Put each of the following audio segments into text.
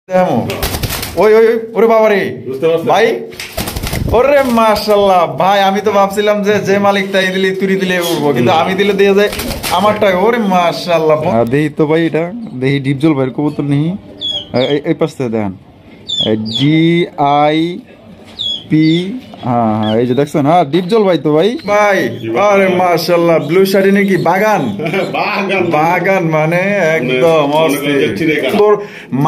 ওই ওই ওরে বাবা রে ভাই, ওরে মাশাআল্লাহ ভাই, আমি তো ভাবছিলাম যে মালিক তাই দিলে তুরি দিলে উঠবো, কিন্তু আমি দিলে দিয়ে যায় আমারটা। ওরে মাশাআল্লাহ দেই তো ভাই, এটা দেই ডিপজল ভাইয়ের কবুতর নেই। এই পাশে দেখেন GIP, হ্যাঁ এই যে দেখছেন, হ্যাঁ ডিপজল ভাই তো ভাই। ভাই আরে মাশাআল্লাহ, ব্লু শাড়ি নাকি বাগান বাগান মানে একদম তোর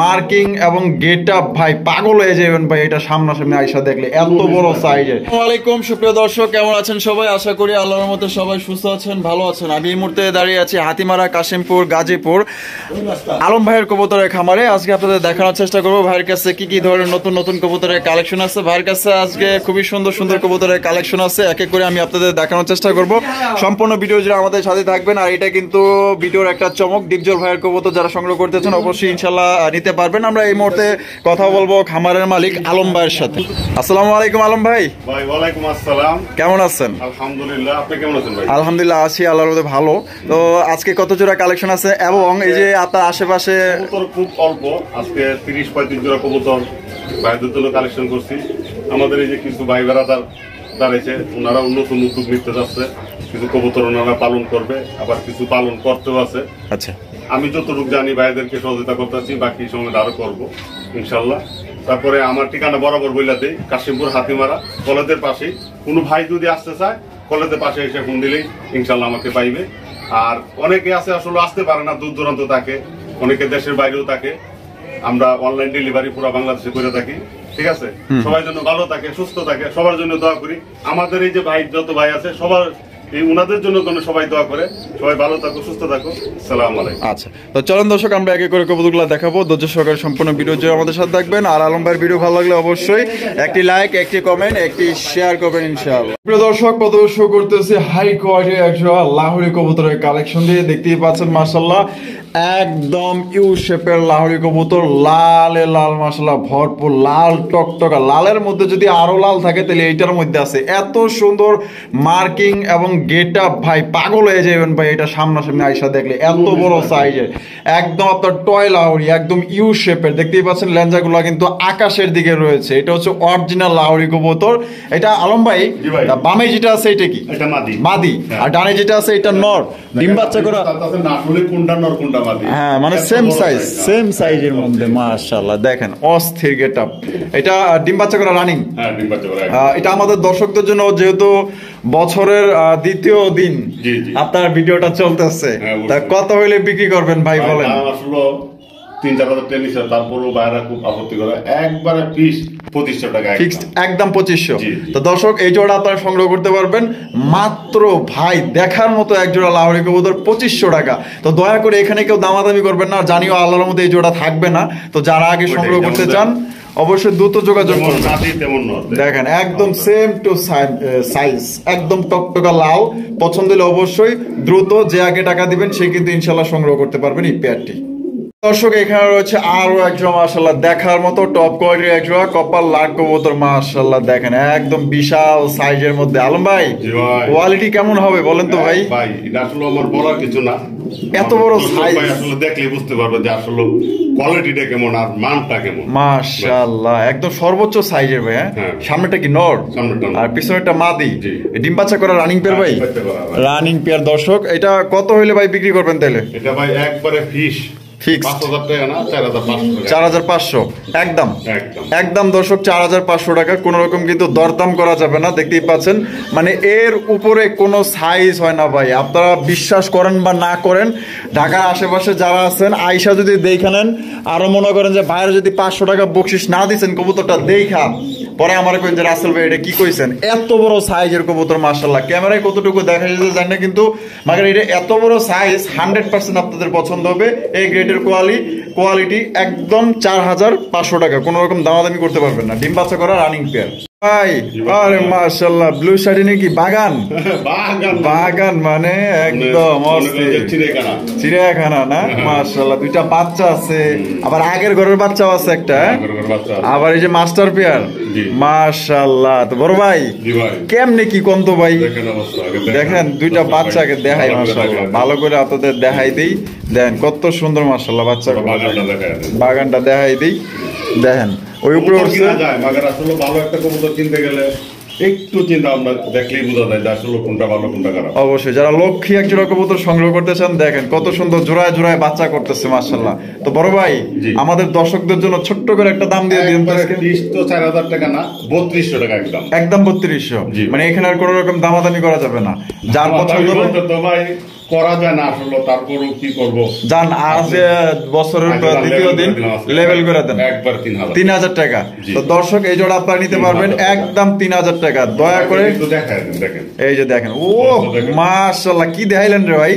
মার্কিং এবং গেট আপ ভাই, পাগল হয়ে যাবেন ভাই এটা সামনাসামনি আইসা দেখলে, এত বড় সাইজের। আসসালামু আলাইকুম সুপ্রিয় দর্শক, কেমন আছেন সবাই? আশা করি আল্লাহর মতে সবাই সুস্থ আছেন, ভালো আছেন। আমি এই মুহূর্তে দাঁড়িয়ে আছি হাতিমারা, কাশিমপুর, গাজীপুর আলম ভাইয়ের কবুতরের খামারে। আজকে আপনাদের দেখানোর চেষ্টা করবো ভাইয়ের কাছে কি কি ধরনের নতুন নতুন কবুতরের কালেকশন আছে। ভাইয়ের কাছে আজকে খুবই সুন্দর সুন্দর কবুতরের কালেকশন আছে, এক এক করে আমি আপনাদের দেখানোর চেষ্টা করব। সম্পূর্ণ ভিডিও জুড়ে আমাদের সাথে থাকবেন। আর এটা কিন্তু ভিডিওর একটা চমক, ডিপজল ভাইয়ের কবুতর যারা সংগ্রহ করতেছেন অবশ্যই ইনশাল্লাহ নিতে পারবেন। আমরা এই মুহূর্তে কথা বলবো খামারের মালিক আলম ভাইয়ের সাথে। আসসালামু আলাইকুম আলম ভাই। ভাই ওয়ালাইকুম আসসালাম, কেমন আছেন? আলহামদুলিল্লাহ, আপনি কেমন আছেন ভাই? আলহামদুলিল্লাহ আছি, আল্লাহর মধ্যে ভালো। তো আজকে কত জোড়া কালেকশন আছে এবং এই যে আপনার আশেপাশে কবুতর খুব অল্প, আজকে 30-35 জোড়া কবুতর ভাইদের জন্য কালেকশন করছি। আমাদের এই যে কিছু ভাই বেড়াদার দাঁড়িয়েছে, ওনারা নতুন উদ্যোগ নিতে যাচ্ছে, কিছু কবুতর ওনারা পালন করবে, আবার কিছু পালন করতেও আছে। আচ্ছা, আমি যতটুকু জানি ভাইদেরকে সহযোগিতা করতেছি, বাকি সময় আরো করবো ইনশাল্লাহ। তারপরে আমার ঠিকানা বরাবর বইলা দেই, কাশিমপুর হাতিমারা কলেজের পাশে। কোনো ভাই যদি আসতে চায় কলেজের পাশে এসে ফোন দিলেই ইনশাল্লাহ আমাকে পাইবে। আর অনেকে আছে আসলে আসতে পারে না, দূর দূরান্ত থাকে, অনেকে দেশের বাইরেও থাকে। আমরা অনলাইন ডেলিভারি পুরো বাংলাদেশে করে থাকি, ঠিক আছে? সবার জন্য ভালো থাকে, সুস্থ থাকে, সবার জন্য দোয়া করি। আমাদের এই যে ভাই যত ভাই আছে সবার এই উনাদের জন্য সবাই দোয়া করে, সবাই ভালো থাকো, সুস্থ থাকো। আসসালামু আলাইকুম। আচ্ছা, তো চলুন দর্শক আমরা এক এক করে কবুতরগুলো দেখাবো। ধৈর্য সহকারে সম্পূর্ণ ভিডিও জুড়ে আমাদের সাথে থাকবেন। আর আলম ভাইয়ের ভিডিও ভালো লাগলে অবশ্যই একটি লাইক, একটি কমেন্ট, একটি শেয়ার করবেন ইনশাআল্লাহ। প্রিয় দর্শক, প্রথমে শো করতেছে হাই কোয়ালিটির একজোড়া লাহোরি কবুতরের কালেকশন দিয়ে, দেখতেই পাচ্ছেন মাশাআল্লাহ একদম ইউ শেপের লাহোরি কবুতর, লালে লাল মাশাআল্লাহ ভরপুর লাল টকটকা। লালের মধ্যে যদি আরো লাল থাকে তাহলে এইটার মধ্যে আছে। এত সুন্দর মার্কিং এবং গেট আপ ভাই, পাগল হয়ে যাবেন ভাই এটা সামনাসামনি আইসা দেখলে, এত বড় সাইজের একদম আপনার টয় লাহোরি, একদম ইউ শেপের। দেখতেই পাচ্ছেন লেঞ্জাগুলো কিন্তু আকাশের দিকে রয়েছে। এটা হচ্ছে অরিজিনাল লাহোরি কবুতর। এটা আলম ভাই বামে যেটা আছে এটা কি? এটা মাদি। মাদি। আর ডানে যেটা আছে এটা নর। ডিম বাচ্চা করা, কোনটা নর কোনটা মাদি? হ্যাঁ মানে সেম সাইজের মধ্যে মাশাআল্লাহ দেখেন অস্থির গেটআপ। এটা ডিম বাচ্চা করা রানিং। হ্যাঁ, ডিম বাচ্চা করা। এটা আমাদের দর্শকদের জন্য, যেহেতু বছরের দ্বিতীয় দিন আপনার ভিডিওটা চলতেছে, তা কত হইলে বিক্রি করবেন ভাই বলেন? আসলে 3-4 হাজার টেনিস, তারপরও বাইরে খুব আপত্তি করে, একবারে ফিক্স 2500 টাকা, ফিক্সড একদম 2500। তো দর্শক এই জোড়া আপনারা সংগ্রহ করতে পারবেন মাত্র ভাই দেখার মতো এক জোড়া লাহোরি কবুতর 2500 টাকা। তো দয়া করে এখানে কেউ দামাদামি করবেন না, জানিও আল্লাহর মধ্যে এই জোড়া থাকবে না। তো যারা আগে সংগ্রহ করতে চান অবশ্যই দ্রুত যোগাযোগ করুন। দেখেন একদম সেম টু সাইজ, একদম টকটকা লাল। পছন্দ হলে অবশ্যই দ্রুত যে আগে টাকা দিবেন সে কিন্তু ইনশাল্লাহ সংগ্রহ করতে পারবেন এই পেয়ারটি। দর্শক এখানে রয়েছে আরো একজোড়া মাশাআল্লাহ দেখার মতো টপ কোয়ালিটির একজোড়া কপাল লাল কবুতর। মাশাআল্লাহ দেখেন একদম বিশাল সাইজের মধ্যে। আলম ভাই কোয়ালিটি কেমন হবে বলেন তো ভাই? ভাই এটা আসলে আমার বলার কিছু না, এত বড় সাইজ আসলে দেখলে বুঝতে পারবেন যে আসলে কোয়ালিটিটা কেমন আর মানটা কেমন। মাশাআল্লাহ একদম সর্বোচ্চ সাইজের ভাই। হ্যাঁ, সামনেটা কি নর আর পিছনেরটা মাদি। ডিম বাচ্চা করা রানিং পেয়ার ভাই, রানিং পেয়ার। দর্শক এটা কত হইলে ভাই বিক্রি করবেন তাহলে? এটা ভাই একবারে ফিক্স 5000 টাকা না, 4500 একদম একদম। দর্শক 4500 টাকা, কোন রকম কিন্তু দরদাম করা যাবে না। দেখতেই পাচ্ছেন মানে এর উপরে কোনো সাইজ হয় না ভাই। আপনারা বিশ্বাস করেন বা না করেন, ঢাকার আশেপাশে যারা আছেন আইসা যদি দেখে নেন, আরো মনে করেন যে ভাইয়ের যদি 500 টাকা বকশিস না দিচ্ছেন কবুতরটা দেখা, পরে আমার কইন যে রাসেল ভাই এটা কি কইছেন, এত বড় সাইজের কবুতর মাশাআল্লাহ। ক্যামেরায় কতটুকু দেখা যাচ্ছে জানি না, কিন্তু মানে এটা এত বড় সাইজ 100% আপনাদের পছন্দ হবে। এই গ্রেডের কোয়ালিটি একদম 4500 টাকা, কোনো রকম দামাদামি করতে পারবেন না। ডিম বাচ্চা করা রানিং পেয়ার ভাই। আরে মাশাআল্লাহ ব্লু শাড়ি নাকি বাগান বাগান মানে একদম চিড়িয়াখানা না? মাশাআল্লাহ দুইটা বাচ্চা আছে, আবার আগের ঘরের বাচ্চাও আছে একটা, আবার এই যে মাস্টার পেয়ার। মাশাআল্লাহ। তো বড় ভাই কেমনে কি কোন তো ভাই দেখেন দুইটা বাচ্চাকে দেখাই মাশাআল্লাহ, ভালো করে আপনাদের দেখাই দেই। দেখেন কত সুন্দর মাশাআল্লাহ বাচ্চা, বাগানটা দেখাই দেই। দেখেন ওই উপরে কবুতর উঠছে। কিনা যায়, মাগার আসলে ভালো একটা কবুতর কিনতে গেলে একটু চিন্তা আমরা দেখলেই বোঝা যায় যে আসলে কোনটা ভালো কোনটা খারাপ। অবশ্যই যারা লক্ষ্মী এক জোড়া কবুতর সংগ্রহ করতে চান, দেখেন কত সুন্দর জোড়ায় জোড়ায় বাচ্চা করতেছে মাশাআল্লাহ। তো বড় ভাই জি। আমাদের দর্শকদের জন্য ছোট্ট করে একটা দাম দিয়ে দিন তো আজকে। ফিস তো 4000 টাকা না, 3200 টাকা একদম। একদম 3200। জি। মানে এখানে আর কোনো রকম দামাদামি করা যাবে না, যার পছন্দ হবে বলতে তো ভাই করা যায় না আসলে, তারপরও কি করব। যান আজ বছরের দ্বিতীয় দিন লেভেল করে দেন একবার 3000 3000 টাকা। জি। তো দর্শক এই জোড়া আপনারা নিতে পারবেন 3000 টাকা। একদম 3000 টাকা। দয়া করে একটু দেখায় দেন, দেখেন এই যে দেখেন, ও দেখেন। মাশাআল্লাহ কি দেখাইলেন রে ভাই,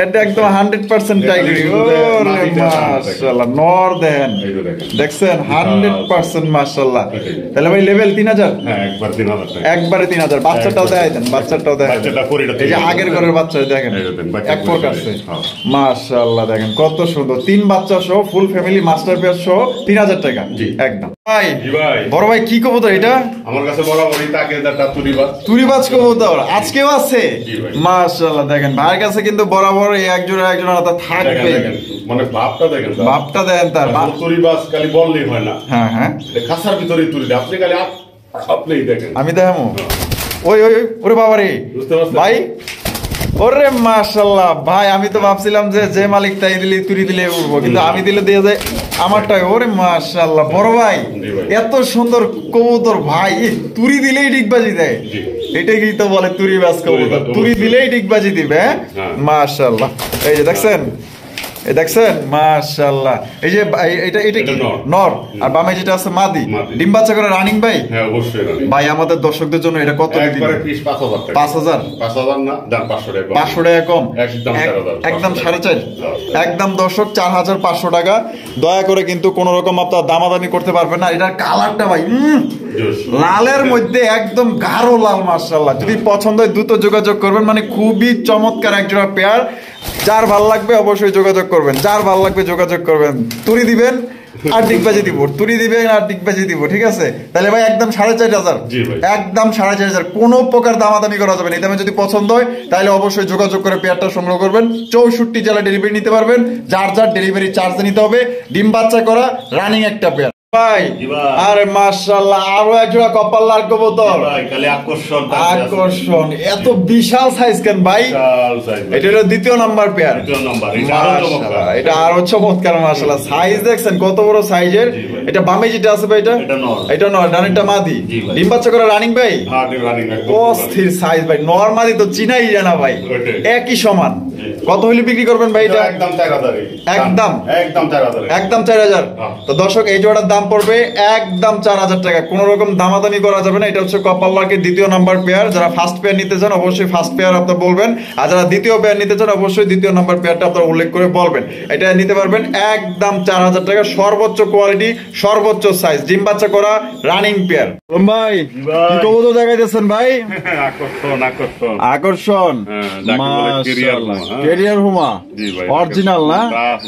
এটা একদম 100% টাইগারি। ও রে মাশাআল্লাহ, নর দেন এই যে দেখেন। দেখছেন 100% মাশাআল্লাহ। তাহলে ভাই লেভেল 3000, হ্যাঁ একবার 3000 টাকা। একবারে 3000। বাচ্চাটাও দেখাই দেন, বাচ্চাটাও দেখাই দেন। বাচ্চাটা পরিটা এই যে আগের ঘরের বাচ্চা দেখেন, এই যে দেখেন, বাচ্চা এক পক পরিটা আছে হ্যাঁ। মাশাআল্লাহ। দেখেন কত সুন্দর, 3 বাচ্চা সহ ফুল ফ্যামিলি মাস্টার পেয়ার সহ 3000 টাকা। জি। একদম ভাই। জি ভাই, বড় ভাই কি কবুতর এটা? আমার কাছে বরাবরই তাকে একটা তুরিবাজ। তুরিবাজ কবুতর আজকেও আছে জি ভাই। মাশাআল্লাহ। দেখেন ভাইয়ের কাছে কিন্তু বরাবর এই এক জোড়া তা থাকবে। দেখেন, দেখেন, মানে ভাবটা দেখেন তার। বাপটা দেন তার আসলে তুরিবাজ খালি বললেই হয় না, হ্যাঁ হ্যাঁ এটা খাসার ভিতরে তুরি দেয়। আপনি খালি আপনিই দেখেন। আমি দেখামো। ওই ওই ওই, ওরে বাবা রে বুঝতে পারছেন? ভাই, ওরে মাশাআল্লাহ ভাই, আমি তো ভাবছিলাম যে মালিক তাই দিলে তুরি দিলে উঠবো, কিন্তু আমি দিলে দিয়ে যায় আমারটাই। ওরে মাশাআল্লাহ বড় ভাই, জি ভাই। এত সুন্দর কবুতর ভাই, এই তুরি দিলেই ডিগবাজি দেয়। জি। এটাই কি তো বলে তুরিবাজ কবুতর, তুরিবাজ, তুরি অবশ্যই। দিলেই ডিগবাজি দিবে। হ্যাঁ হ্যাঁ। মাশাআল্লাহ। এই যে দেখছেন, এই দেখছেন মাশাআল্লাহ। এই যে এটা এটা কি এটা নর। নর, আর বামে যেটা আছে মাদি। মাদি। ডিম বাচ্চা করে রানিং ভাই। হ্যাঁ অবশ্যই রানি। ভাই আমাদের দর্শকদের জন্য এটা কত দিবেন? একবারে ফিস 5000 টাকা। 5000 5000 না, দাম 500 টাকা। 500 টাকা কম, একদম এক- 4000, একদম 500 4.5, একদম দর্শক 4500 টাকা। দয়া করে কিন্তু কোন রকম আপনার দামাদামি করতে পারবেন না। এটার কালারটা ভাই জোস। লালের মধ্যে একদম গাঢ় লাল মাশাআল্লাহ। যদি পছন্দ হয় দ্রুত যোগাযোগ করবেন, মানে খুবই চমৎকার এক জোড়া পেয়ার। যার ভাল লাগবে অবশ্যই যোগাযোগ করবেন, যার ভাল লাগবে যোগাযোগ করবেন। তুরি দিবেন আর ডিগবাজি দিব, তুরি দিবেন আর ডিগবাজি দিব, ঠিক আছে? তাহলে ভাই একদম 4500, জি ভাই। একদম 4500, কোনো প্রকার দামাদামি করা যাবে না। এই দামে যদি পছন্দ হয় তাহলে অবশ্যই যোগাযোগ করে পেয়ারটা সংগ্রহ করবেন। 64 জেলা ডেলিভারি নিতে পারবেন, যার যার ডেলিভারি চার্জ নিতে হবে। ডিম বাচ্চা করা রানিং একটা পেয়ার ভাই। জি ভাই। আরে মাশাআল্লাহ, আরো এক জোড়া কপাল লাল কবুতর। ভাই খালি আকর্ষণ। আকর্ষণ, এত বিশাল সাইজ কেন ভাই? বিশাল size ভাই। এটা হলো দ্বিতীয় নাম্বার পেয়ার। দ্বিতীয় নাম্বার, এটা আরো চমৎকার। মাশাআল্লাহ, এটা আরো চমৎকার মাশাআল্লাহ। সাইজ দেখছেন কত বড় সাইজের। জি ভাই। এটা বামে যেটা আছে ভাই, এটা এটা নর। এটা নর, ডানেরটা মাদি। জি ভাই। ডিম বাচ্চা করা রানিং ভাই। হ্যাঁ, এটা running একদম। অস্থির সাইজ ভাই, নরমালি তো চিনাই যায় না ভাই, ওইটাই। একই সমান। জি। কত হইলে বিক্রি করবেন ভাই এটা? একদম 4000 একদম? একদম 4000। একদম 4000। হ্যাঁ। তো দর্শক এই জোড়ার দাম পড়বে একদম 4000 টাকা। কোন রকম দামাদামি করা যাবে না। এটা হচ্ছে কপাল লাকের দ্বিতীয় নাম্বার পেয়ার। যারা ফার্স্ট পেয়ার নিতে চান অবশ্যই ফার্স্ট পেয়ার আপনারা বলবেন, আর যারা দ্বিতীয় পেয়ার নিতে চান অবশ্যই দ্বিতীয় নাম্বার পেয়ারটা আপনারা উল্লেখ করে বলবেন। এটা নিতে পারবেন একদম 4000 টাকা। সর্বোচ্চ কোয়ালিটি, সর্বোচ্চ সাইজ, ডিম বাচ্চা করা রানিং পেয়ার। ভাই ভাই। কি কবুতর দেখাইতেছেন ভাই? আকর্ষণ আকর্ষণ। আকর্ষণ, হ্যাঁ, যাকে বলে carrier হুমা, হ্যাঁ। ক্যারিয়ার হুমা, জি ভাই। অরিজিনাল না?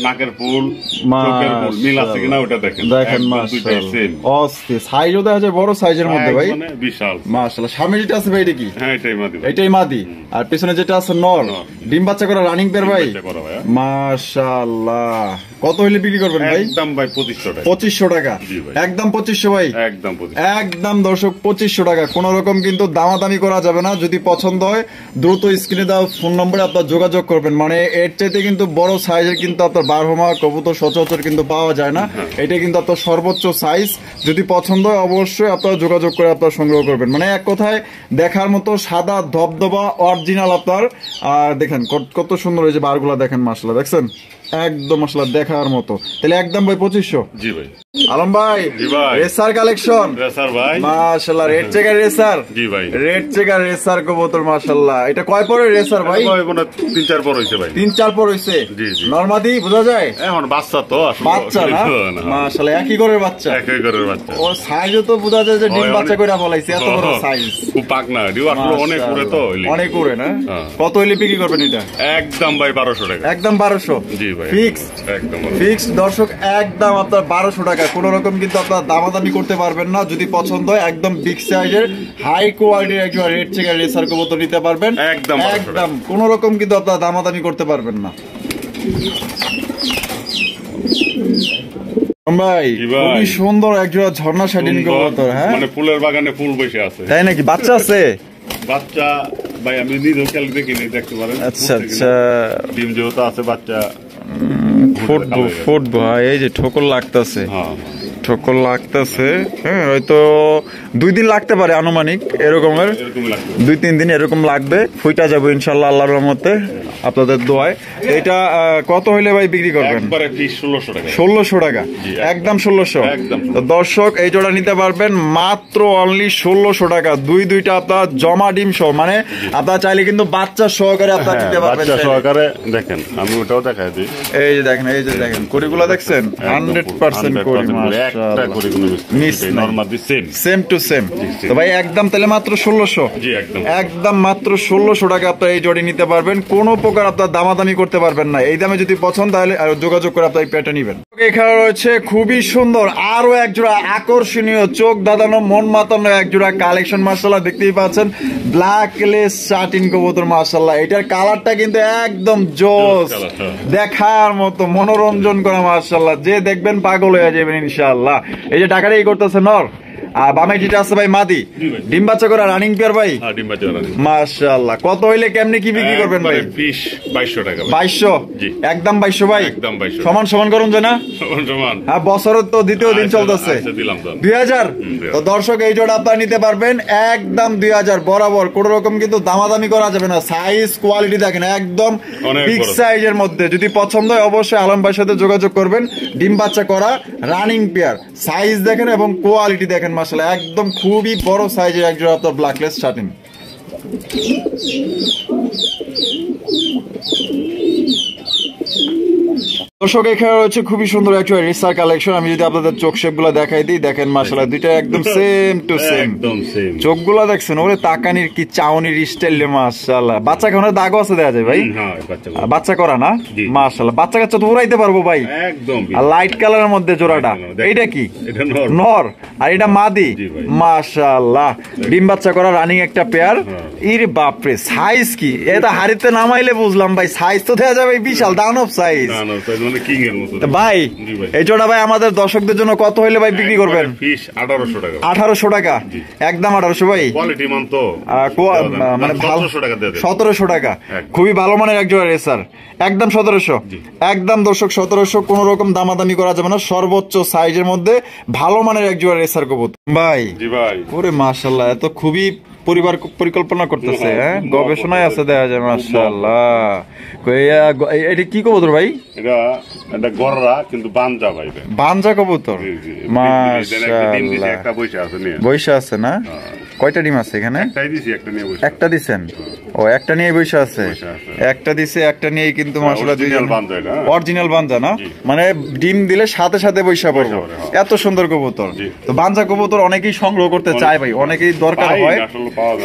নাকের ফুল, চোখের ফুল মিল আছে কিনা ওটা দেখেন। দেখেন একদম মাশাআল্লাহ, দুইটাই same। অস্থির সাইজও দেখা যায় বড় সাইজের মধ্যে ভাই মানে বিশাল। মাশাআল্লাহ। সামনে যেটা আছে ভাই এটা কি? হ্যাঁ এটাই মাদি ভাই। এটাই মাদি, আর পিছনে যেটা আছে নর। নর। ডিম বাচ্চা করা রানিং পেয়ার ভাই। বাচ্চা করা ভাই, হ্যাঁ। মাশাআল্লাহ। কত হইলে বিক্রি করবেন ভাই? একদম ভাই 2500 টাকা। 2500 টাকা। জি ভাই। একদম 2500 ভাই। একদম 2500। একদম দর্শক 2500 টাকা। কোন রকম কিন্তু দামাদামি করা যাবে না। যদি পছন্দ হয় দ্রুত স্ক্রিনে দেওয়া ফোন নম্বরে আপনার যোগাযোগ করবেন। মানে এর চাইতে কিন্তু বড় সাইজের কিন্তু আপনার বারহমা কবুতর সচরাচর কিন্তু পাওয়া যায় না। এটা কিন্তু আপনার সর্বোচ্চ সাইজ। যদি পছন্দ হয় অবশ্যই আপনারা যোগাযোগ করে আপনারা সংগ্রহ করবেন। মানে এক কথায় দেখার মতো সাদা ধবধবা অরিজিনাল আপনার। আর দেখেন কত সুন্দর এই যে বারগুলা দেখেন মাশাআল্লাহ, দেখছেন একদম মাশাআল্লাহ দেখার মতো। তাহলে একদম ভাই 2500। জি ভাই। আলম ভাই, জি ভাই। রেসার কালেকশন রেসার ভাই। মাশাআল্লাহ, রেড চেকার রেসার। জি ভাই। রেড চেকার রেসার কবুতর মাশাআল্লাহ। এটা কয় পরে রেসার ভাই? ভাই মনে 3-4 পর হইছে ভাই। 3-4 পর হইছে। জি, জি। নরমাদি বোঝা যায়? এখন বাচ্চা তো আসলে। বাচ্চা না মাশাআল্লাহ, একই করে বাচ্চা। একই ঘরের বাচ্চা। ও সাইজও তো বোঝা যায় যে ডিম হয়, বাচ্চা অনেক- কইরা বলাইছে, এত বড় সাইজ। খুব পাকনা ডিউ আসলে অনেক উড়ে তো হইলি। অনেক উড়ে না? হ্যাঁ। কত হইলে বিক্রি করবেন এটা? একদম ভাই 1200 টাকা। একদম 1200। জি ভাই। ফিক্স। একদম। ফিক্স দর্শক, একদম আপনার 1200 টাকা। কোন রকম কিন্তু আপনার দামাদামি করতে পারবেন না। যদি পছন্দ হয় একদম বিগ সাইজের হাই কোয়ালিটির একজন রেড চেকার রেসার কবুতর নিতে পারবেন। একদম 1200 টাকা। একদম কোন রকম কিন্তু আপনার দামাদামি করতে পারবেন না। ভাই খুবই সুন্দর একজোড়া ঝর্ণা শাটিন কবুতর। হ্যাঁ, মানে ফুলের বাগানে ফুল বসে আছে। তাই নাকি? বাচ্চা আছে? বাচ্চা ভাই আমি নিজেও খেয়াল দেখিনি, দেখতে পারেন। আচ্ছা আচ্ছা, ডিম যেহেতু আছে বাচ্চা ফুটবো ফুটবো। এই যে ঠোকর লাগতেছে, ঠোকর লাগতেছে। হ্যাঁ, হয়তো 2 দিন লাগতে পারে আনুমানিক, এরকমের 2-3 দিন এরকম লাগবে। ফুইটা যাবো ইনশাল্লাহ আল্লাহর রহমতে, আপনাদের দোয়ায়। এটা কত হইলে ভাই বিক্রি করবেন? 1600 টাকা, একদম 1600। দর্শক এই জোড়া নিতে পারবেন মাত্র অনলি 1600 টাকা। দুইটা আপনার জমা ডিম সহ, মানে আপনারা চাইলে কিন্তু বাচ্চা সহকারে আপনারা নিতে পারবেন। বাচ্চা সহকারে দেখেন, আমি ওটাও দেখাই দিই। এই যে দেখেন, এই যে দেখেন কড়িগুলো দেখছেন, 100% কড়ি, একটা কড়ি কোনো miss normally same to same. তো ভাই একদম তাহলে মাত্র 1600। জি একদম, একদম মাত্র 1600 টাকা আপনারা এই জোড়ি নিতে পারবেন। কোনো প্রকার আপনার দামাদামি করতে পারবেন না। এই দামে যদি পছন্দ তাহলে যোগাযোগ করে আপনার এই পেয়ারটা নেবেন। এখানে রয়েছে খুবই সুন্দর আরো এক জোড়া আকর্ষণীয়, চোখ দাদানো, মন মাতানো এক জোড়া কালেকশন। মাশাআল্লাহ দেখতেই পাচ্ছেন, ব্ল্যাকলেস শাটিন কবুতর। মাশাআল্লাহ এটার কালারটা কিন্তু একদম জোস, দেখার মতো, মনোরঞ্জন করা। মাশাআল্লাহ যে দেখবেন পাগল হয়ে যাবেন ইনশাআল্লাহ। এই যে টাকাটা এই করতেছে নর, আর বামে যেটা আছে ভাই মাদি, ডিম বাচ্চা করা রানিং পেয়ার ভাই। মাশাআল্লাহ কত হইলে কেমনে কি বিক্রি করবেন ভাই? 2200 টাকা। 2200? একদম 2200 ভাই, একদম 2200। সমান সমান করুন যে না? সমান। হ্যাঁ, বছরের তো দ্বিতীয় দিন চলতেছে। 2000। তো দর্শক এই জোড়া আপনারা নিতে পারবেন একদম 2000 বরাবর। কোন রকম কিন্তু দামাদামি করা যাবে না। সাইজ কোয়ালিটি দেখেন একদম বিগ সাইজের মধ্যে। যদি পছন্দ হয় অবশ্যই আলম ভাইয়ের সাথে যোগাযোগ করবেন। ডিম বাচ্চা করা রানিং পেয়ার, সাইজ দেখেন এবং কোয়ালিটি দেখেন। মাশাআল্লাহ একদম খুবই বড় সাইজের এক জোড়া আপনার ব্ল্যাকলেস শাটিন। দর্শক এখানে রয়েছে খুবই সুন্দর একটা রিসার কালেকশন। আমি যদি আপনাদের চোখ শেপ গুলা দেখাই দিই, দেখেন মাশাআল্লাহ দুইটা একদম সেম টু সেম। চোখ গুলা দেখছেন, ওরে তাকানির কি চাউনির স্টাইল। মাশাআল্লাহ বাচ্চা খাওয়ার দাগও আছে দেখা যায় ভাই। বাচ্চা করা না? মাশাআল্লাহ বাচ্চা কাচ্চা তো উড়াইতে পারবো ভাই একদম। আর লাইট কালারের মধ্যে জোড়াটা, এইটা কি নর আর এটা মাদি? মাশাআল্লাহ ডিম বাচ্চা করা রানিং একটা পেয়ার। ইরে বাপরে, সাইজ কি এটা হাড়িতে নামাইলে বুঝলাম ভাই। সাইজ তো দেখা যাবে বিশাল, দানব সাইজ ভাই। এই জোড়া ভাই আমাদের দর্শকদের জন্য কত হইলে ভাই বিক্রি করবেন? 1800 টাকা। 1800 টাকা, একদম 1800 ভাই। কোয়ালিটি মান তো মানে 1700 টাকা, খুবই ভালো মানের এক জোড়া রেসার, একদম 1700। একদম দর্শক 1700, কোন রকম দামাদামি করা যাবে না। সর্বোচ্চ সাইজের মধ্যে ভালো মানের এক জোড়া রেসার কবুতর ভাই। জি ভাই। ওরে মাশাআল্লাহ, এত খুবই পরিবার পরিকল্পনা করতেছে, হ্যাঁ গবেষণায় আছে দেখা যায়। মাশাআল্লাহ এটা কি কবুতর ভাই? এটা গররা কিন্তু বানজা ভাই, বানজা কবুতর। মাশাআল্লাহ একটা বইসা আছে না? কয়টা ডিম আছে এখানে? একটা দিছেন? ও একটা নিয়ে বইসা আছে, একটা দিছে, একটা নিয়ে কিন্তু মাশাআল্লাহ অরিজিনাল বানজা না? মানে ডিম দিলে সাথে সাথে বইসা পড়বো, এত সুন্দর কবুতর। তো বানজা কবুতর অনেকেই সংগ্রহ করতে চায় ভাই, অনেকেই দরকার হয়,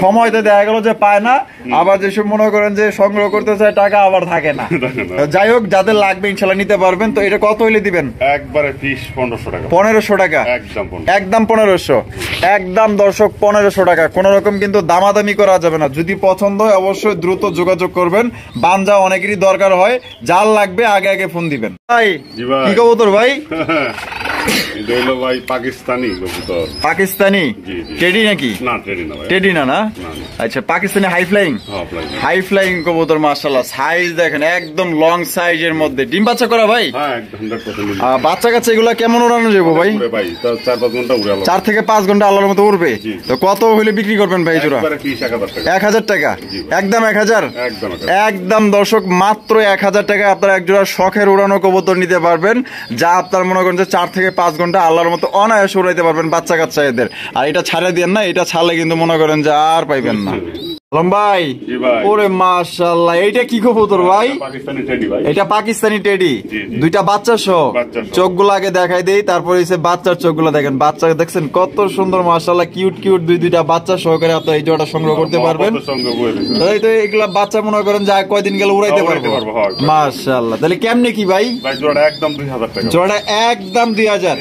সময়তে দেখা গেল যে পায় না। আবার যেসব মনে করেন যে সংগ্রহ করতে চায়, টাকা আবার থাকে না। যাই হোক, যাদের লাগবে ইনশাল্লাহ নিতে পারবেন। তো এটা কত হইলে দিবেন? একবারে 1500 টাকা। 1500 টাকা, একদম 1500। একদম দর্শক 1500 টাকা, কোন রকম কিন্তু দামাদামি করা যাবে না। যদি পছন্দ হয় অবশ্যই দ্রুত যোগাযোগ করবেন। বানজা অনেকেরই দরকার হয়, যার লাগবে আগে আগে ফোন দিবেন। ভাই কি কবুতর ভাই? পাকিস্তানি টেডি নাকি? টেডি না? না আচ্ছা, Pakistani high flying, high flying কবুতর। মাশাআল্লাহ সাইজ দেখেন একদম লং সাইজের মধ্যে। ডিম বাচ্চা করা ভাই? বাচ্চা কাচ্চা এগুলা কেমন উড়ানো যাবো ভাই? 4 থেকে 5 ঘন্টা আল্লাহর মতো উড়বে। তো কত হইলে বিক্রি করবেন ভাই জোড়া? 1000 টাকা, একদম 1000। একদম দর্শক মাত্র 1000 টাকা আপনারা এক জোড়া শখের উড়ানো কবুতর নিতে পারবেন, যা আপনার মনে করেন যে 4 থেকে 5 ঘন্টা আল্লাহর মতো অনায়াসে উড়াইতে পারবেন বাচ্চা কাচ্চা এদের। আর এটা ছাড়ে দেন না, এটা ছাড়লে কিন্তু মনে করেন যে আর পাইবেন না। ভাই ওরে মাশাআল্লাহ, এইটা কি কবুতর ভাই? এটা পাকিস্তানি টেডি, দুইটা বাচ্চা সহ। চোখগুলো আগে দেখাই দেই, তারপরে বাচ্চার চোখগুলো দেখেন। বাচ্চা দেখছেন কত সুন্দর, মাশাআল্লাহ কিউট কিউট দুইটা বাচ্চা সহকারে আপনারা এই জোড়াটা সংগ্রহ করতে পারবেন। এই তো এগুলা বাচ্চা মনে করেন যা কয়দিন গেলে উড়াইতে পারবো। মাশাআল্লাহ, তাহলে কেমনে কি ভাই? জোড়া একদম 2000 টাকা। জোড়া একদম 2000।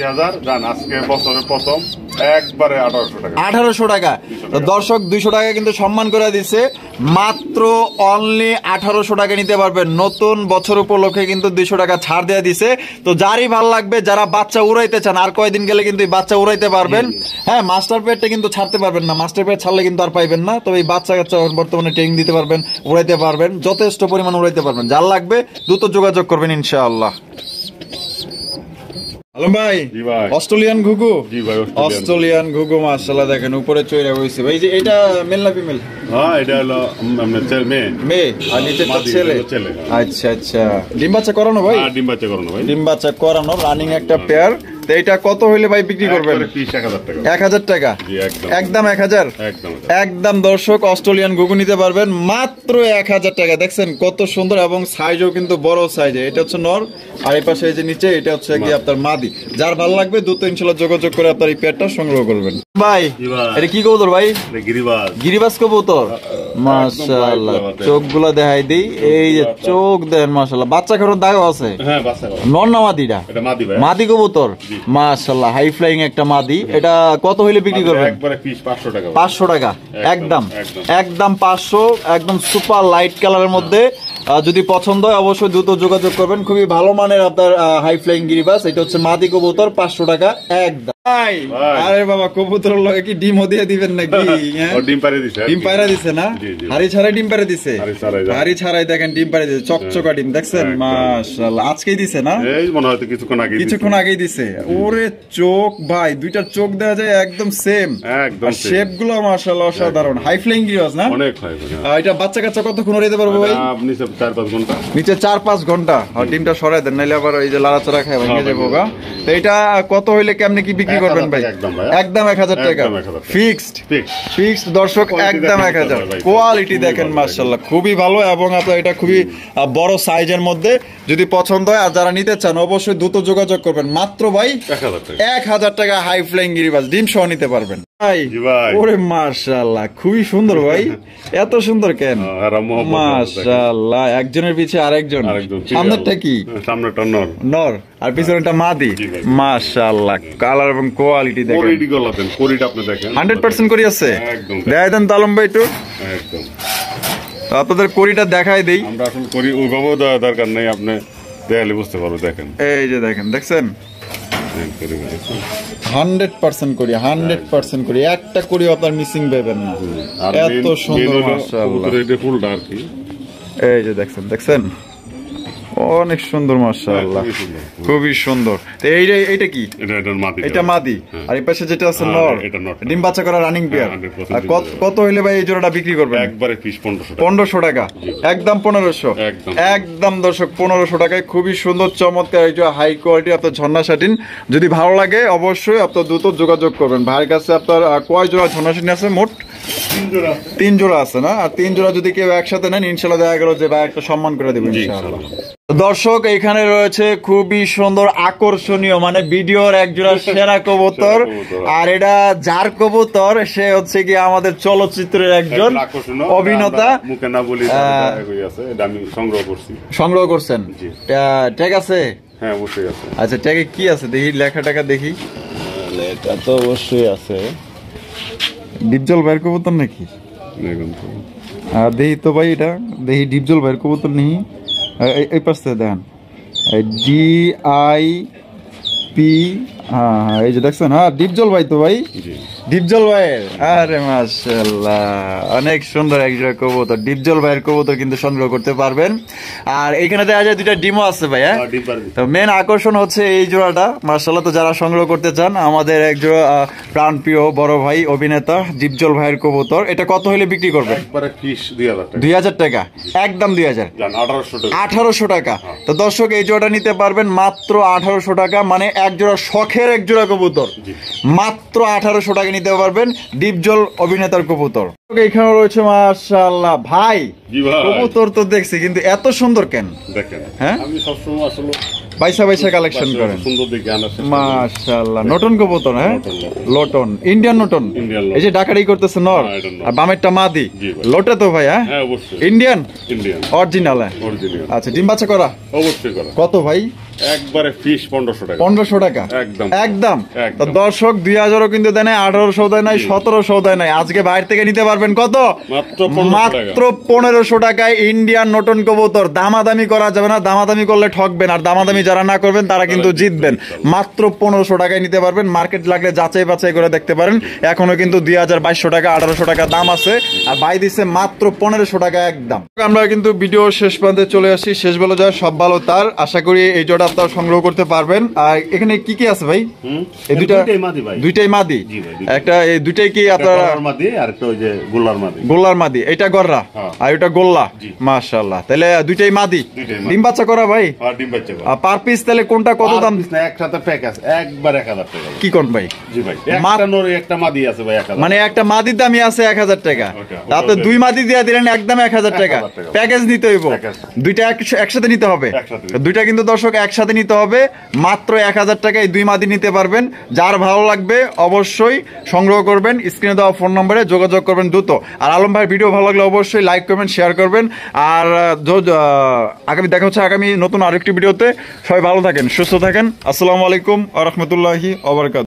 আজকে বছরের প্রথম একবারে 1800 টাকা। 1800 টাকা। তো দর্শক 200 টাকা কিন্তু সম্মান করে দিচ্ছে, মাত্র অনলি 1800 টাকা নিতে পারবেন। নতুন বছর উপলক্ষে কিন্তু 200 টাকা ছাড় দেওয়া দিছে। তো যারই ভালো লাগবে, যারা বাচ্চা উড়াইতে চান, আর কয়দিন গেলে কিন্তু এই বাচ্চা উড়াইতে পারবেন। হ্যাঁ, মাস্টার পেয়ারটা কিন্তু ছাড়তে পারবেন না, মাস্টার পেয়ার ছাড়লে কিন্তু আর পাইবেন না। তবে এই বাচ্চা কাচ্চা বর্তমানে ট্রেনিং দিতে পারবেন, উড়াইতে পারবেন, যথেষ্ট পরিমাণ উড়াইতে পারবেন। যার লাগবে দ্রুত যোগাযোগ করবেন ইনশাআল্লাহ। আলম ভাই, অস্ট্রেলিয়ান ঘুঘু, অস্ট্রেলিয়ান ঘুঘু মাশাআল্লাহ দেখেন উপরে চইরা হইছে ভাই। যে এটা মেল না ফিমেল? হ্যাঁ, এটা হলো আপনার মেয়ে, মেয়ে, আর নিচেরটা ছেলে। আচ্ছা আচ্ছা, ডিম বাচ্চা করানো ভাই? হ্যাঁ, ডিম বাচ্চা করানো ভাই, ডিম বাচ্চা করানো রানিং একটা পেয়ার। তো এটা কত হইলে ভাই বিক্রি করবেন? 1000 টাকা। 1000 টাকা একদম 1000 একদম। দর্শক অস্ট্রেলিয়ান ঘুঘু নিতে পারবেন মাত্র 1000 টাকা। দেখছেন কত সুন্দর, এবং সাইজও কিন্তু বড় সাইজে। এটা হচ্ছে নর, আর এই পাশে এই যে নিচে এটা হচ্ছে কি আপনার মাদি। যার ভালো লাগবে দ্রুত ইনশাআল্লাহ যোগাযোগ করে আপনার এই পেয়ারটা সংগ্রহ করবেন। ভাই এটা কি কবুতর ভাই? গিরিবাজ। গিরিবাজ কবুতর মাশাআল্লাহ। চোখগুলো দেখাই দেই, এই যে চোখ দেন মাশাআল্লাহ। বাচ্চা খাওয়ার দাগও আছে? হ্যাঁ, বাচ্চা। নর না মাদিটা? এটা মাদি ভাই। মাদি কবুতর মাশাআল্লাহ, হাই ফ্লাইং একটা মাদি। এটা কত হইলে বিক্রি করবেন? একবারে পিস 500 টাকা। 500 টাকা একদম একদম 500, একদম সুপার লাইট কালারের মধ্যে। যদি পছন্দ হয় অবশ্যই দ্রুত যোগাযোগ করবেন। খুবই ভালো মানের আপনার হাই ফ্লাইং গিরিবাস। এটা হচ্ছে মাদি কবুতর, 500 টাকা একদম। আরে বাবা, কবুতর লগে কি ডিমও দিয়ে দিবেন নাকি? ডিম পাড়ে দিছে, ডিম পাড়া দিছে না? হাড়ি ছাড়াই ডিম পাড়ে দিছে, হাড়ি ছাড়াই দেখেন ডিম পাড়ে দিছে, চকচকা ডিম দেখছেন মাশাআল্লাহ। আজকেই দিছে না? এই মনে হয় কিছুক্ষণ আগেই দিছে। ওরে চোখ ভাই, দুইটা চোখ দেওয়া যায় একদম সেম, একদম শেপ গুলো মাশাআল্লাহ অসাধারণ। হাই ফ্লাইং গিরিবাস না? অনেক হাই। এটা বাচ্চা কাচ্চা কতক্ষণ উড়াইতে পারবো ভাই? আপনি 4-5 ঘন্টা। নিচে 4-5 ঘন্টা। আর ডিমটা সরাই দেন, নাইলে আবার এই যে লাড়াচাড়া খায় ভেঙে যাবো গা। তো এটা কত হইলে কেমনে কি বিক্রি করবেন ভাই? একদম 1000 টাকা ফিক্সড। দর্শক একদম 1000। কোয়ালিটি দেখেন মাশাআল্লাহ খুবই ভালো, এবং আপনার এটা খুবই বড় সাইজের মধ্যে। যদি পছন্দ হয় আর যারা নিতে চান অবশ্যই দ্রুত যোগাযোগ করবেন। মাত্র ভাই 1000 টাকা হাই ফ্লাইং গিরিবাস ডিম সহ নিতে পারবেন ভাই। ওরে মাশাআল্লাহ, খুবই সুন্দর ভাই। এত সুন্দর কেন? মাশাআল্লাহ, একজনের পিছে আরেকজন। সামনেরটা কি? সামনেরটা নর, নর, আর পিছনেরটা মাদি। মাশাআল্লাহ, কালার এবং কোয়ালিটি দেখেন। কোয়ালিটি গলাতেন, কোয়ালিটি আপনি দেখেন 100% করি আছে। একদম দেখাই দেন তালম ভাই একটু। একদম আপনাদের কোরিটা দেখাই দেই। আমরা আসলে কোরি ওইভাবেও দেওয়ার দরকার নেই, আপনি দেখালে বুঝতে পারো। দেখেন, এই যে দেখেন, দেখছেন 100% করি, 100% করি। একটা করি আপনার মিসিং পাবেন না। এত সুন্দর মাশাআল্লাহ। এটা ফুলটা আর কি, এই যে দেখছেন, দেখছেন অনেক সুন্দর মাশাআল্লাহ, খুবই সুন্দর। তো এইটা কি? এটা মাদি, আর এই পাশে যেটা আছে নর, ডিম বাচ্চা করা রানিং পেয়ার। কত হইলে ভাই এই জোড়াটা বিক্রি করবেন? একবারে পিস 1500 টাকা একদম 1500 একদম। দর্শক 1500 টাকায় খুবই সুন্দর চমৎকার এই যে হাই কোয়ালিটি আপনার ঝর্ণা শাটিন। যদি ভালো লাগে অবশ্যই আপনার দ্রুত যোগাযোগ করবেন। ভাইয়ের কাছে আপনার কয় জোড়া ঝর্ণা শাটিন আছে? মোট 3 জোড়া আছে না? আর 3 জোড়া যদি কেউ একসাথে নেন ইনশাআল্লাহ দেখা গেল যে ভাই একটা সম্মান করে দেবেন ইনশাআল্লাহ। দর্শক এখানে রয়েছে খুবই সুন্দর আকর্ষণীয়, মানে ভিডিওর একজোড়া সেরা কবুতর। আর এটা যার কবুতর সে হচ্ছে কি আমাদের চলচ্চিত্রের একজন অভিনেতা। মুখে না বলি আমি সংগ্রহ করছেন। ট্যাগ আছে? হ্যাঁ অবশ্যই আছে। আচ্ছা, ট্যাগে কি আছে দেখি, লেখা টাকা দেখি। লেখা তো অবশ্যই আছে। ডিপজল ভাইয়ের কবুতর নাকি? দেখি তো ভাই, এটা দেখি ডিপজল ভাইয়ের কবুতর নেই। এই পাশে দেন DIP। হ্যাঁ, এই যে দেখছেন। হ্যাঁ, ডিপজল ভাই তো ভাই, ডিপজল ভাইয়ের। আরে মাশাআল্লাহ, অনেক সুন্দর একজোড়া কবুতর। ডিপজল ভাইয়ের কবুতর কিন্তু সংগ্রহ করতে পারবেন। আর এখানে দেখা যায় 2টা ডিমও আছে ভাই। হ্যাঁ, তো মেন আকর্ষণ হচ্ছে এই জোড়াটা মাশাআল্লাহ। তো যারা সংগ্রহ করতে চান, আমাদের একজোড়া প্রাণপ্রিয় বড় ভাই অভিনেতা ডিপজল ভাইয়ের কবুতর। এটা কত হইলে বিক্রি করবেন? 2000 টাকা একদম 2000, 1800 টাকা। তো দর্শক এই জোড়াটা নিতে পারবেন মাত্র 1800 টাকা, মানে একজোড়া শখের একজোড়া কবুতর মাত্র 1800 টাকা নিতে পারবেন। ডিপজল অভিনেতার কবুতর। এখানে রয়েছে মাশাআল্লাহ ভাই কবুতর তো দেখছি, কিন্তু এত সুন্দর কেন? দেখেন, হ্যাঁ আমি সবসময় আসলে বাইসা কালেকশন করেন, সুন্দর দেখে আনা মাশাআল্লাহ। নটন কবুতর, হ্যাঁ লটন, ইন্ডিয়ান নটন। এই যে ডাকাডি করতেছে নর, আর বামেরটা মাদি। লোটে তো ভাই? হ্যাঁ অবশ্যই ইন্ডিয়ান, অরিজিনাল। আচ্ছা, ডিম বাচ্চা করা? অবশ্যই করা। কত ভাই? একবারে ফিস 1500 টাকা। 1500 টাকা একদম একদম। একদম। তো দর্শক 2000ও কিন্তু দেয় নাই, 1800 দেয় নাই, 1700 দেয় নাই। আজকে বাইরে থেকে নিতে পারবেন কত? মাত্র 1500 টাকায় ইন্ডিয়ান নটন কবুতর। দামাদামি করা যাবে না, দামাদামি করলে ঠকবেন, আর দামাদামি যারা না করবেন তারা কিন্তু জিতবেন। মাত্র 1500 টাকায় নিতে পারবেন। মার্কেট লাগলে যাচাই বাছাই করে দেখতে পারেন। এখনো কিন্তু 2200 টাকা 1800 টাকা দাম আছে, আর বাই দিচ্ছে মাত্র 1500 টাকা একদম। আমরা কিন্তু ভিডিও শেষ প্রান্তে চলে আসি। শেষ বলে যায় সব ভালো তার। আশা করি এই জোড়া আপনারা সংগ্রহ করতে পারবেন। আর এখানে কি কি আছে ভাই? এই দুইটাই মাদি। একটা এই দুইটাই কি আপনারা? গোল্লার মাদি। এটা গররা আর এটা গোল্লা। মাশাআল্লাহ, তাহলে দুইটাই মাদি। ডিম বাচ্চা করা ভাই? পার পিস তাহলে কোনটা কত দাম? একসাথে প্যাকেজ একবার 1000 টাকা। কি কোন ভাই? জি ভাই, একটা নর একটা মাদি আছে ভাই 1000। মানে একটা মাদির দামই আছে 1000 টাকা। আপনি দুই মাদি দিয়ে দিলেন একদম 1000 টাকা। প্যাকেজ নিতে হইব, দুইটা একসাথে নিতে হবে। দুইটা কিন্তু দর্শক একসাথে নিতে হবে। মাত্র 1000 টাকায় দুই মাদি নিতে পারবেন। যার ভালো লাগবে অবশ্যই সংগ্রহ করবেন। স্ক্রিনে দেওয়া ফোন নম্বরে যোগাযোগ করবেন দ্রুত। আর আলম ভাইয়ের ভিডিও ভালো লাগলে অবশ্যই লাইক করবেন, শেয়ার করবেন। আর আগামী দেখা হচ্ছে আগামী নতুন আরেকটি ভিডিওতে। সবাই ভালো থাকেন, সুস্থ থাকেন। আসসালামু আলাইকুম ওয়া রাহমাতুল্লাহি ওয়া বারাকাতুহু।